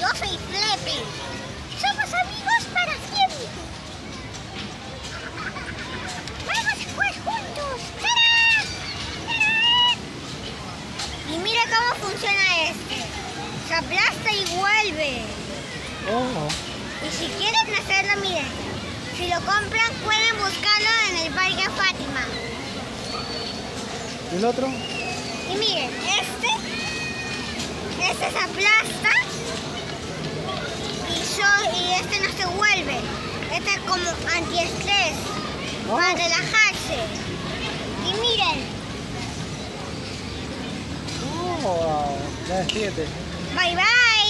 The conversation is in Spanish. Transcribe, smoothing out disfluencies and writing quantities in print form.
yo soy Fleppy. Somos amigos para siempre. Vamos a jugar juntos. ¡Tarán! ¡Tarán! Y mira cómo funciona este. Se aplasta y vuelve. Oh. Y si quieren hacerlo, miren. Si lo compran, pueden buscarlo en el Parque Fátima. ¿Y el otro? Y miren, este se aplasta y este no se vuelve. Este es como antiestrés, para relajarse. Y miren, Oh, ya despídete. bye bye.